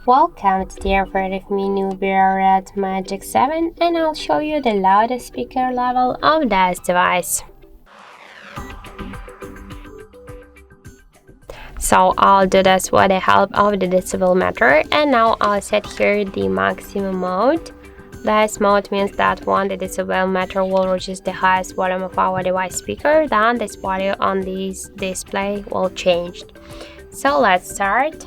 Welcome to the effort of me Nubia Red Magic 7, and I'll show you the loudest speaker level of this device. So I'll do this with the help of the decibel meter, and now I'll set here the maximum mode. This mode means that when the decibel meter will reach the highest volume of our device speaker, then this value on this display will change. So let's start.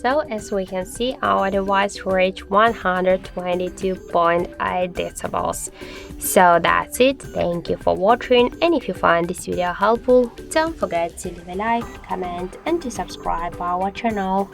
So as we can see, our device reached 122.8 decibels. So that's it. Thank you for watching, and if you find this video helpful, don't forget to leave a like, comment and to subscribe our channel.